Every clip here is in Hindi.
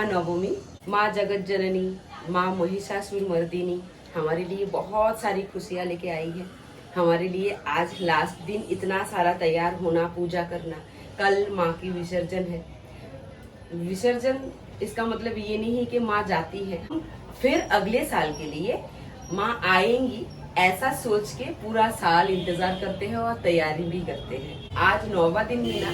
महानवमी, माँ जगत जननी, माँ महिषासुर मर्दिनी हमारे लिए बहुत सारी खुशियाँ लेके आई है। हमारे लिए आज लास्ट दिन इतना सारा तैयार होना, पूजा करना। कल माँ की विसर्जन है। विसर्जन इसका मतलब ये नहीं है कि माँ जाती है, फिर अगले साल के लिए माँ आएंगी ऐसा सोच के पूरा साल इंतजार करते हैं और तैयारी भी करते हैं। आज 9वां दिन में ना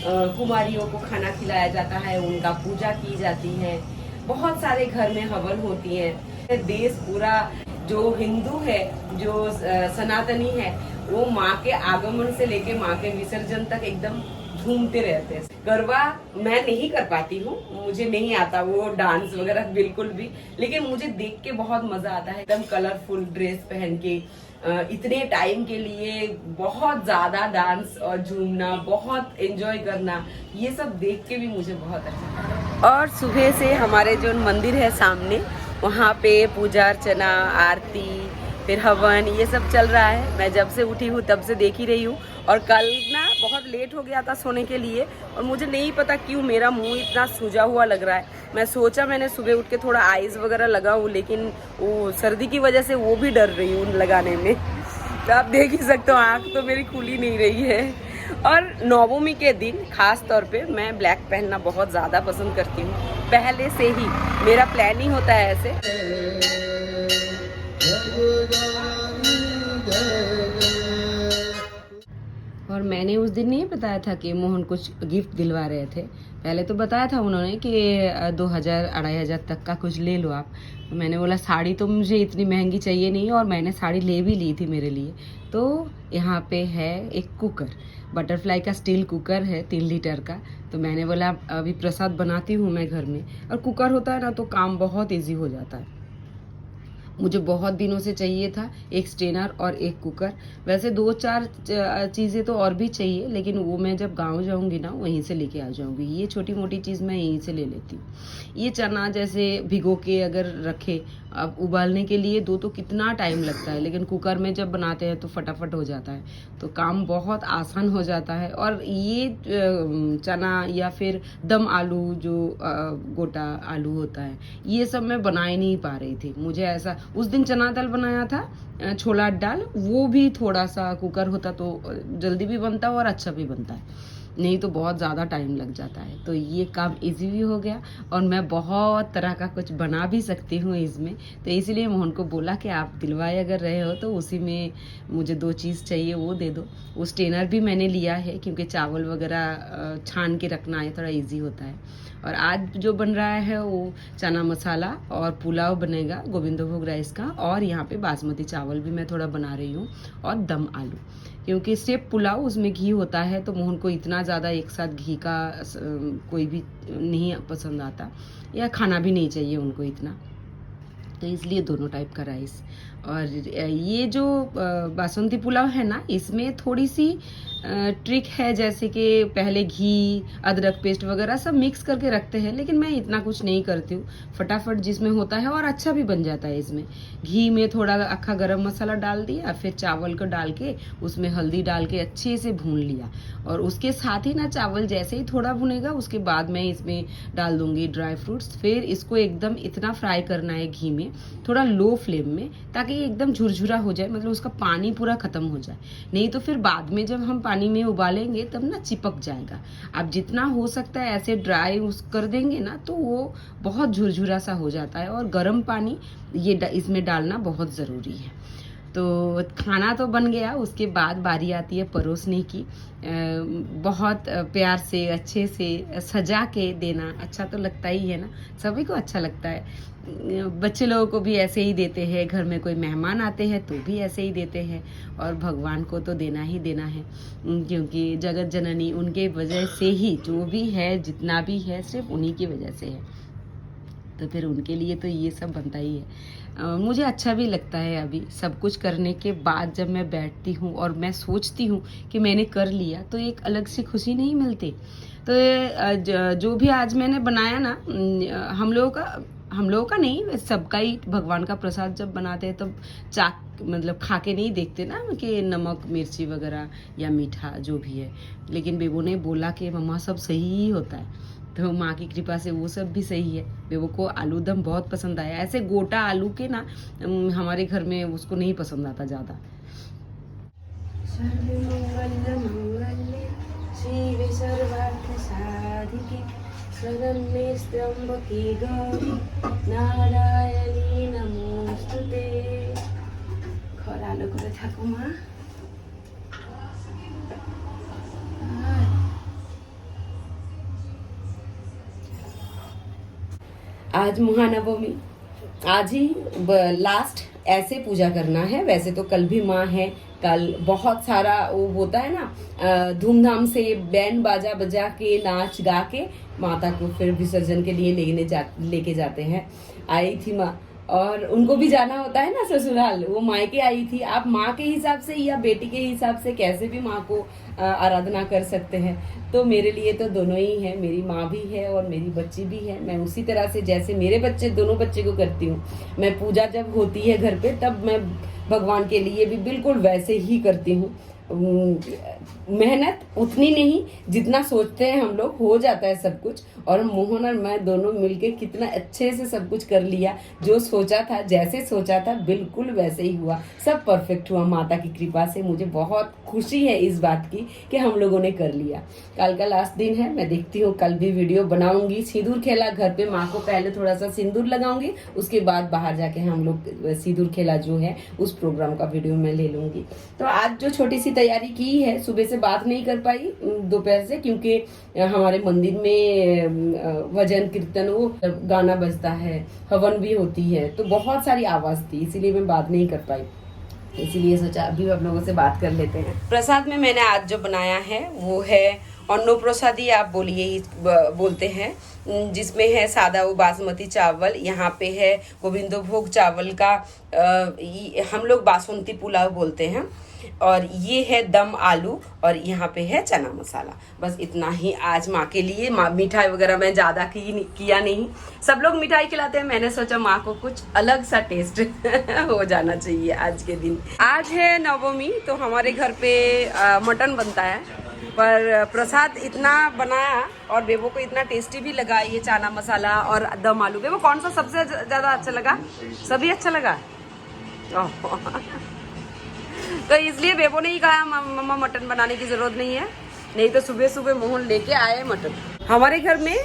कुमारियों को खाना खिलाया जाता है, उनका पूजा की जाती है, बहुत सारे घर में हवन होती है। देश पूरा जो हिंदू है, जो सनातनी है, वो माँ के आगमन से लेके माँ के विसर्जन तक एकदम झूमते रहते हैं। गरबा मैं नहीं कर पाती हूँ, मुझे नहीं आता वो डांस वगैरह बिल्कुल भी, लेकिन मुझे देख के बहुत मजा आता है। एकदम कलरफुल ड्रेस पहन के इतने टाइम के लिए बहुत ज्यादा डांस और झूमना, बहुत एंजॉय करना, ये सब देख के भी मुझे बहुत अच्छा लगता है। और सुबह से हमारे जो मंदिर है सामने, वहाँ पे पूजा अर्चना, आरती, फिर हवन, ये सब चल रहा है। मैं जब से उठी हूँ तब से देख ही रही हूँ। और कल ना बहुत लेट हो गया था सोने के लिए, और मुझे नहीं पता क्यों मेरा मुंह इतना सूजा हुआ लग रहा है। मैं सोचा मैंने सुबह उठ के थोड़ा आइज़ वगैरह लगाऊं, लेकिन वो सर्दी की वजह से वो भी डर रही हूँ लगाने में। तो आप देख ही सकते हो, आँख तो मेरी खुली नहीं रही है। और नवमी के दिन खास तौर पे मैं ब्लैक पहनना बहुत ज़्यादा पसंद करती हूँ। पहले से ही मेरा प्लानिंग होता है ऐसे। और मैंने उस दिन नहीं बताया था कि मोहन कुछ गिफ्ट दिलवा रहे थे। पहले तो बताया था उन्होंने कि 2000-2500 तक का कुछ ले लो आप। तो मैंने बोला साड़ी तो मुझे इतनी महंगी चाहिए नहीं, और मैंने साड़ी ले भी ली थी मेरे लिए। तो यहाँ पे है एक कुकर, बटरफ्लाई का स्टील कुकर है 3 लीटर का। तो मैंने बोला अभी प्रसाद बनाती हूँ मैं घर में, और कुकर होता है ना तो काम बहुत ईजी हो जाता है। मुझे बहुत दिनों से चाहिए था एक स्ट्रेनर और एक कुकर। वैसे 2-4 चीज़ें तो और भी चाहिए, लेकिन वो मैं जब गांव जाऊंगी ना वहीं से लेके आ जाऊंगी। ये छोटी मोटी चीज़ मैं यहीं से ले लेती हूँ। ये चना जैसे भिगो के अगर रखे, अब उबालने के लिए दो तो कितना टाइम लगता है, लेकिन कुकर में जब बनाते हैं तो फटाफट हो जाता है, तो काम बहुत आसान हो जाता है। और ये चना या फिर दम आलू, जो गोटा आलू होता है, ये सब मैं बना ही नहीं पा रही थी। मुझे ऐसा उस दिन चना दाल बनाया था, छोला दाल, वो भी थोड़ा सा कुकर होता तो जल्दी भी बनता और अच्छा भी बनता है, नहीं तो बहुत ज़्यादा टाइम लग जाता है। तो ये काम इजी भी हो गया, और मैं बहुत तरह का कुछ बना भी सकती हूँ इसमें। तो इसलिए मोहन को बोला कि आप दिलवाए अगर रहे हो तो उसी में मुझे 2 चीज़ चाहिए, वो दे दो। वो स्टेनर भी मैंने लिया है, क्योंकि चावल वगैरह छान के रखना है, थोड़ा ईजी होता है। और आज जो बन रहा है वो चना मसाला और पुलाव बनेगा गोविंदभोग राइस का, और यहाँ पे बासमती चावल भी मैं थोड़ा बना रही हूँ, और दम आलू। क्योंकि सिर्फ पुलाव, उसमें घी होता है, तो मोहन को इतना ज़्यादा एक साथ घी का कोई भी नहीं पसंद आता, या खाना भी नहीं चाहिए उनको इतना, तो इसलिए दोनों टाइप का राइस। और ये जो बासमती पुलाव है ना, इसमें थोड़ी सी ट्रिक है, जैसे कि पहले घी, अदरक पेस्ट वगैरह सब मिक्स करके रखते हैं, लेकिन मैं इतना कुछ नहीं करती हूँ। फटाफट जिसमें होता है और अच्छा भी बन जाता है। इसमें घी में थोड़ा अक्खा गरम मसाला डाल दिया, फिर चावल को डाल के उसमें हल्दी डाल के अच्छे से भून लिया, और उसके साथ ही ना चावल जैसे ही थोड़ा भुनेगा उसके बाद मैं इसमें डाल दूंगी ड्राई फ्रूट्स। फिर इसको एकदम इतना फ्राई करना है घी में, थोड़ा लो फ्लेम में, ताकि ये एकदम झुरझुरा हो जाए, मतलब उसका पानी पूरा खत्म हो जाए। नहीं तो फिर बाद में जब हम पानी में उबालेंगे तब ना चिपक जाएगा। आप जितना हो सकता है ऐसे ड्राई कर देंगे ना, तो वो बहुत झुरझुरा सा हो जाता है। और गर्म पानी ये इसमें डालना बहुत ज़रूरी है। तो खाना तो बन गया, उसके बाद बारी आती है परोसने की। बहुत प्यार से, अच्छे से सजा के देना अच्छा तो लगता ही है ना, सभी को अच्छा लगता है। बच्चे लोगों को भी ऐसे ही देते हैं, घर में कोई मेहमान आते हैं तो भी ऐसे ही देते हैं, और भगवान को तो देना ही देना है, क्योंकि जगत जननी उनके वजह से ही जो भी है, जितना भी है, सिर्फ उन्हीं की वजह से है। तो फिर उनके लिए तो ये सब बनता ही है। मुझे अच्छा भी लगता है। अभी सब कुछ करने के बाद जब मैं बैठती हूँ और मैं सोचती हूँ कि मैंने कर लिया, तो एक अलग सी खुशी नहीं मिलती। तो जो भी आज मैंने बनाया ना, हम लोगों का नहीं, सबका ही भगवान का प्रसाद जब बनाते हैं तब चाक मतलब खा के नहीं देखते ना कि नमक मिर्ची वगैरह या मीठा जो भी है, लेकिन बेबो ने बोला कि मम्मा सब सही ही होता है। तो माँ की कृपा से वो सब भी सही है। बेबो को आलू दम बहुत पसंद आया। ऐसे गोटा आलू के ना हमारे घर में उसको नहीं पसंद आता ज़्यादा। शिवे सर्वार्थ साधिके शरण्ये त्र्यंबके गौरी नारायणी नमोस्तुते। खरालो करे थाको मा। आज महानवमी, आज ही लास्ट ऐसे पूजा करना है। वैसे तो कल भी माँ है, कल बहुत सारा वो होता है ना, धूमधाम से बैंड बाजा बजा के नाच गा के माता को फिर विसर्जन के लिए लेके जाते हैं। आई थी माँ और उनको भी जाना होता है ना ससुराल, वो मायके आई थी। आप माँ के हिसाब से या बेटी के हिसाब से कैसे भी माँ को आराधना कर सकते हैं। तो मेरे लिए तो दोनों ही है, मेरी माँ भी है और मेरी बच्ची भी है। मैं उसी तरह से जैसे मेरे बच्चे दोनों बच्चे को करती हूँ, मैं पूजा जब होती है घर पे तब मैं भगवान के लिए भी बिल्कुल वैसे ही करती हूँ। मेहनत उतनी नहीं जितना सोचते हैं हम लोग, हो जाता है सब कुछ। और मोहन और मैं दोनों मिलके कितना अच्छे से सब कुछ कर लिया। जो सोचा था, जैसे सोचा था बिल्कुल वैसे ही हुआ, सब परफेक्ट हुआ माता की कृपा से। मुझे बहुत खुशी है इस बात की कि हम लोगों ने कर लिया। कल का लास्ट दिन है, मैं देखती हूँ कल भी वीडियो बनाऊंगी। सिंदूर खेला घर पे, माँ को पहले थोड़ा सा सिंदूर लगाऊंगी, उसके बाद बाहर जाके हम लोग सिंदूर खेला जो है उस प्रोग्राम का वीडियो मैं ले लूंगी। तो आज जो छोटी सी तैयारी की है, सुबह से बात नहीं कर पाई दोपहर से, क्योंकि हमारे मंदिर में भजन कीर्तन वो गाना बजता है, हवन भी होती है, तो बहुत सारी आवाज थी, इसीलिए मैं बात नहीं कर पाई। इसीलिए सोचा अभी आप लोगों से बात कर लेते हैं। प्रसाद में मैंने आज जो बनाया है वो है अन्नो प्रसादी, आप बोलते हैं, जिसमें है सादा वो बासमती चावल, यहाँ पे है गोविंदो भोग चावल का, हम लोग बासमती पुलाव बोलते हैं, और ये है दम आलू, और यहाँ पे है चना मसाला। बस इतना ही आज माँ के लिए। मिठाई वगैरह मैं ज़्यादा किया नहीं, सब लोग मिठाई खिलाते हैं, मैंने सोचा माँ को कुछ अलग सा टेस्ट हो जाना चाहिए आज के दिन। आज है नवमी, तो हमारे घर पे मटन बनता है, पर प्रसाद इतना बनाया और बेबो को इतना टेस्टी भी लगा ये चना मसाला और दम आलू। बेबो कौन सा सबसे ज़्यादा अच्छा लगा? सभी अच्छा लगा। तो इसलिए बेबो ने ही कहा मम्मा मटन बनाने की जरूरत नहीं है, नहीं तो सुबह सुबह मोहन लेके आए मटन। हमारे घर में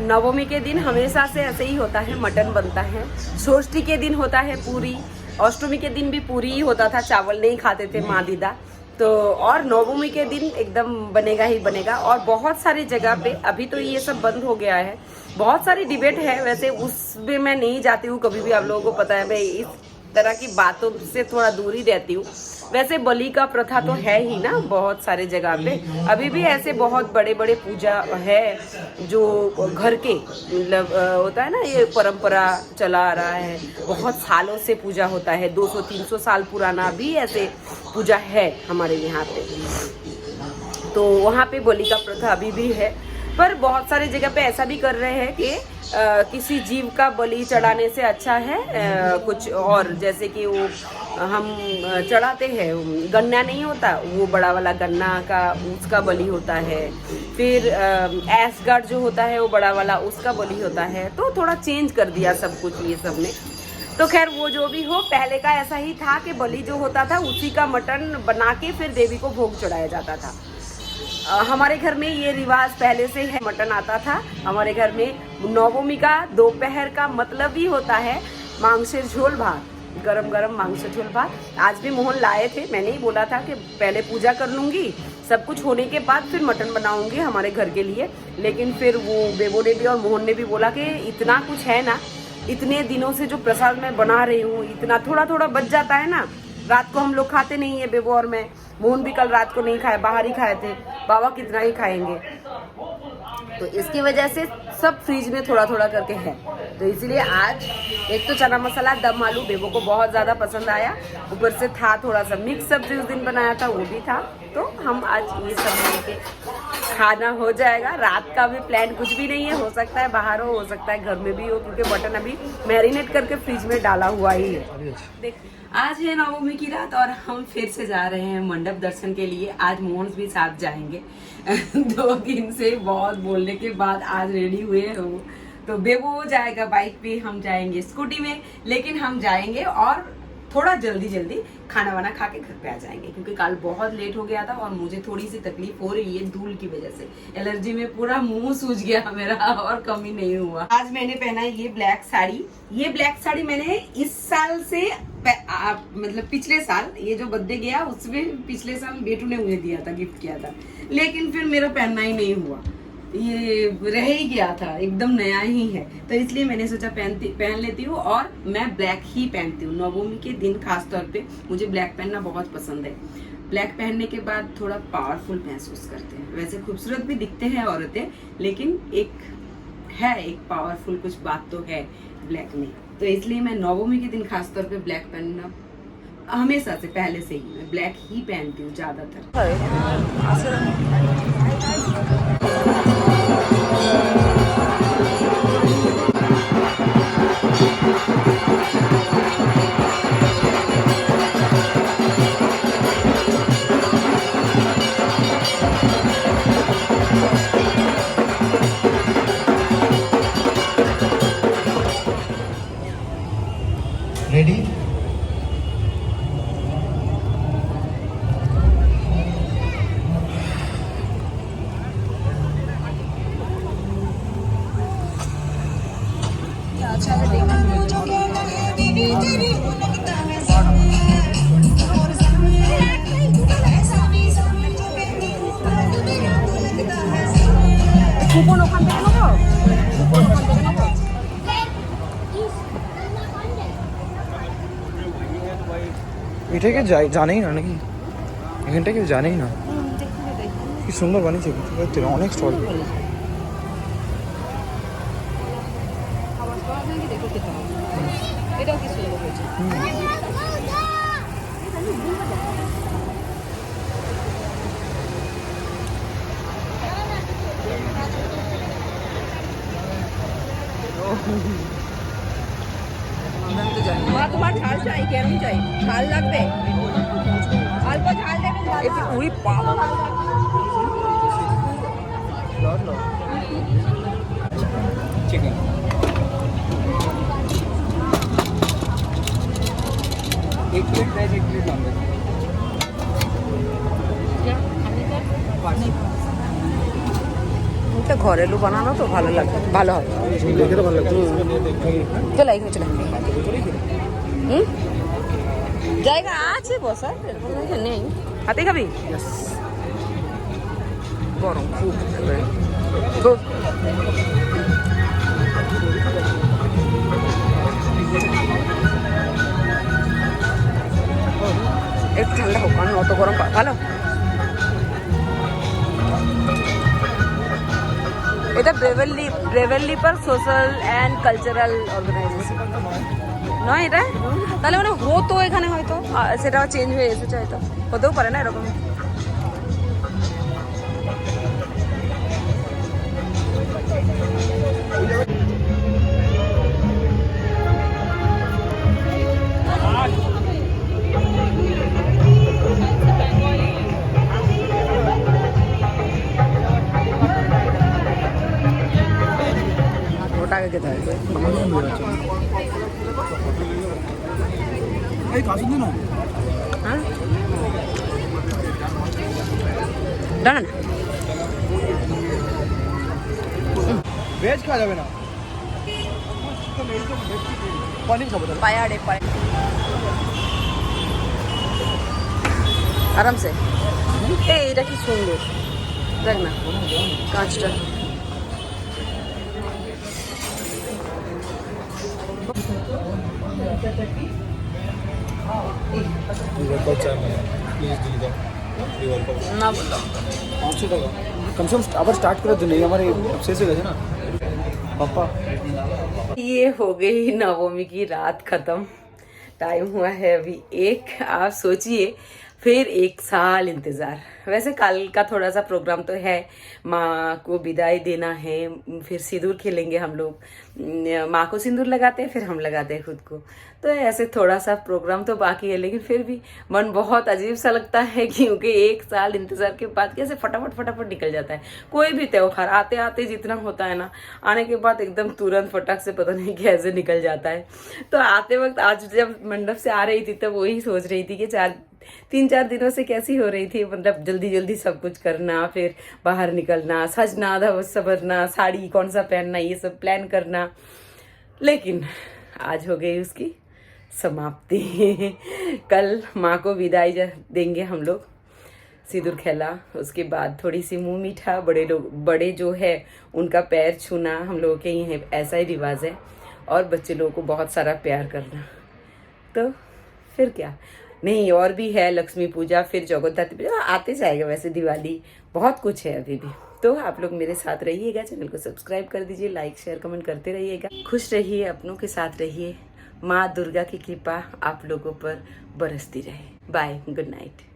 नवमी के दिन हमेशा से ऐसे ही होता है, मटन बनता है। षष्ठी के दिन होता है पूरी, अष्टमी के दिन भी पूरी ही होता था, चावल नहीं खाते थे माँ दीदा। तो और नवमी के दिन एकदम बनेगा ही बनेगा। और बहुत सारी जगह पे अभी तो ये सब बंद हो गया है, बहुत सारी डिबेट है, वैसे उसमें मैं नहीं जाती हूँ कभी भी, आप लोगों को पता है मैं इस तरह की बातों से थोड़ा दूर ही रहती हूँ। वैसे बलि का प्रथा तो है ही ना बहुत सारे जगह पे, अभी भी ऐसे बहुत बड़े बड़े पूजा है जो घर के मतलब होता है ना, ये परंपरा चला आ रहा है, बहुत सालों से पूजा होता है, 200-300 साल पुराना भी ऐसे पूजा है हमारे यहाँ पे। तो वहाँ पे बलि का प्रथा अभी भी है, पर बहुत सारे जगह पे ऐसा भी कर रहे हैं कि किसी जीव का बलि चढ़ाने से अच्छा है कुछ और, जैसे कि वो हम चढ़ाते हैं गन्ना नहीं होता, वो बड़ा वाला गन्ना का उसका बलि होता है, फिर एसगार्ड जो होता है वो बड़ा वाला उसका बलि होता है। तो थोड़ा चेंज कर दिया सब कुछ ये सब ने। तो खैर वो जो भी हो, पहले का ऐसा ही था कि बलि जो होता था उसी का मटन बना के फिर देवी को भोग चढ़ाया जाता था। हमारे घर में ये रिवाज पहले से है, मटन आता था हमारे घर में। नवमी का दोपहर का मतलब ही होता है मांसेर झोल भात, गरम गरम मांसेर झोल भात। आज भी मोहन लाए थे, मैंने ही बोला था कि पहले पूजा कर लूँगी, सब कुछ होने के बाद फिर मटन बनाऊँगी हमारे घर के लिए। लेकिन फिर वो बेबो ने भी और मोहन ने भी बोला कि इतना कुछ है ना, इतने दिनों से जो प्रसाद मैं बना रही हूँ, इतना थोड़ा थोड़ा बच जाता है ना, रात को हम लोग खाते नहीं है बेबो और मैं। मोहन भी कल रात को नहीं खाए, बाहर ही खाए थे, बाबा कितना ही खाएंगे, तो इसकी वजह से सब फ्रिज में थोड़ा थोड़ा करके है। तो इसीलिए आज एक तो चना मसाला दम आलू बेबो को बहुत ज़्यादा पसंद आया, ऊपर से था थोड़ा सा मिक्स सब्जी उस दिन बनाया था वो भी था, तो हम आज ये सब लेके खाना हो जाएगा। रात का भी प्लान कुछ भी नहीं है, हो सकता है बाहर हो सकता है घर में भी हो, क्योंकि मटन अभी मैरिनेट करके फ्रिज में डाला हुआ ही है। देख, आज है नवमी की रात और हम फिर से जा रहे हैं मंडप दर्शन के लिए। आज मोहन भी साथ जाएंगे 2 दिन से बहुत बोलने के बाद आज रेडी हुए हैं। तो बेबू हो जाएगा बाइक पे, हम जाएंगे स्कूटी में, लेकिन हम जाएंगे और थोड़ा जल्दी खाना वाना खा के घर पे आ जाएंगे, क्योंकि कल बहुत लेट हो गया था और मुझे थोड़ी सी तकलीफ हो रही है धूल की वजह से। एलर्जी में पूरा मुंह सूज गया मेरा और कमी नहीं हुआ। आज मैंने पहना ये ब्लैक साड़ी। ये ब्लैक साड़ी मैंने इस साल से मतलब पिछले साल ये जो बर्थडे गया उसमें पिछले साल बेटू ने मुझे दिया था, गिफ्ट किया था, लेकिन फिर मेरा पहनना ही नहीं हुआ, ये रह ही गया था, एकदम नया ही है। तो इसलिए मैंने सोचा पहन लेती हूँ और मैं ब्लैक ही पहनती हूँ नवमी के दिन। खास तौर पे मुझे ब्लैक पहनना बहुत पसंद है। ब्लैक पहनने के बाद थोड़ा पावरफुल महसूस करते हैं। वैसे खूबसूरत भी दिखते हैं औरतें, लेकिन एक पावरफुल कुछ बात तो है ब्लैक में। तो इसलिए मैं नवमी के दिन खास तौर पे ब्लैक पहनना हमेशा से, पहले से ही मैं ब्लैक ही पहनती हूँ ज्यादातर। रेडी? কুপন ওখান থেকে নেবো, কুপন ওখান থেকে নেবো। এটা কি জানেই না নাকি? এখানটা কেউ জানেই না। কি সুন্দর বানিয়েছে, অনেক স্টল। এটাও কি সুন্দর হয়েছে। তোমার ঝাল চাই, কেরম চাই? ঝাল লাগবে, অল্প ঝাল দেবেন। ওই বাবা, চিকেন एक प्लेट वेज, एक प्लेट नॉन वेज। এটা ঘরেলু বানানো তো ভালো লাগবে, ভালো হবে। দেখে তো ভালো লাগতো। চলে এখানে চলে। জায়গা আছে বসার, নেই। হাতে খাবি? গরম খুব। একটু ঠান্ডা হোক, কারণ অত গরম ভালো। এটা ব্রেভেলি पर সোশ্যাল অ্যান্ড কালচারাল অর্গানাইজেশন নয় এটা? তাহলে মানে হতো এখানে, হয়তো সেটা চেঞ্জ হয়ে এসেছে, হয়তো হতেও পারে না এরকম। ওটা আগে খেতে হবে। হ্যাঁ দাঁড়া না, ভেজ খাওয়া যাবে না, পনির খাবো। পায়াড়ে পায় আরামসে। এইটা কি সুন্দর, দেখ না কাঁচটা। না বললাম 500 টাকা कम से कम। আবার স্টার্ট করে দিন, আমার শেষ হয়ে গেছে না पापा। ये हो गई नवमी की रात खत्म। टाइम हुआ है अभी 1। आप सोचिए फिर 1 साल इंतज़ार। वैसे कल का थोड़ा सा प्रोग्राम तो है, माँ को विदाई देना है, फिर सिंदूर खेलेंगे हम लोग, माँ को सिंदूर लगाते हैं फिर हम लगाते हैं खुद को, तो ऐसे थोड़ा सा प्रोग्राम तो बाकी है। लेकिन फिर भी मन बहुत अजीब सा लगता है क्योंकि 1 साल इंतज़ार के बाद कैसे फटाफट फटाफट निकल जाता है। कोई भी त्योहार आते आते जितना होता है ना, आने के बाद एकदम तुरंत फटाक से पता नहीं कैसे निकल जाता है। तो आते वक्त आज जब मंडप से आ रही थी तब वही सोच रही थी कि 3-4 दिनों से कैसी हो रही थी, मतलब जल्दी जल्दी सब कुछ करना, फिर बाहर निकलना, सजना संवरना, साड़ी कौन सा पहनना, ये सब प्लान करना। लेकिन आज हो गई उसकी समाप्ति। कल माँ को विदाई देंगे हम लोग, सिंदूर खेला, उसके बाद थोड़ी सी मुंह मीठा, बड़े जो है उनका पैर छूना, हम लोगों के यहाँ ऐसा ही रिवाज है, और बच्चे लोगों को बहुत सारा प्यार करना। तो फिर क्या नहीं, और भी है लक्ष्मी पूजा, फिर जगन्नाथ पूजा आते जाएगा, वैसे दिवाली बहुत कुछ है अभी भी। तो आप लोग मेरे साथ रहिएगा, चैनल को सब्सक्राइब कर दीजिए, लाइक शेयर कमेंट करते रहिएगा, खुश रहिए, अपनों के साथ रहिए। माँ दुर्गा की कृपा आप लोगों पर बरसती रहे। Bye, good night.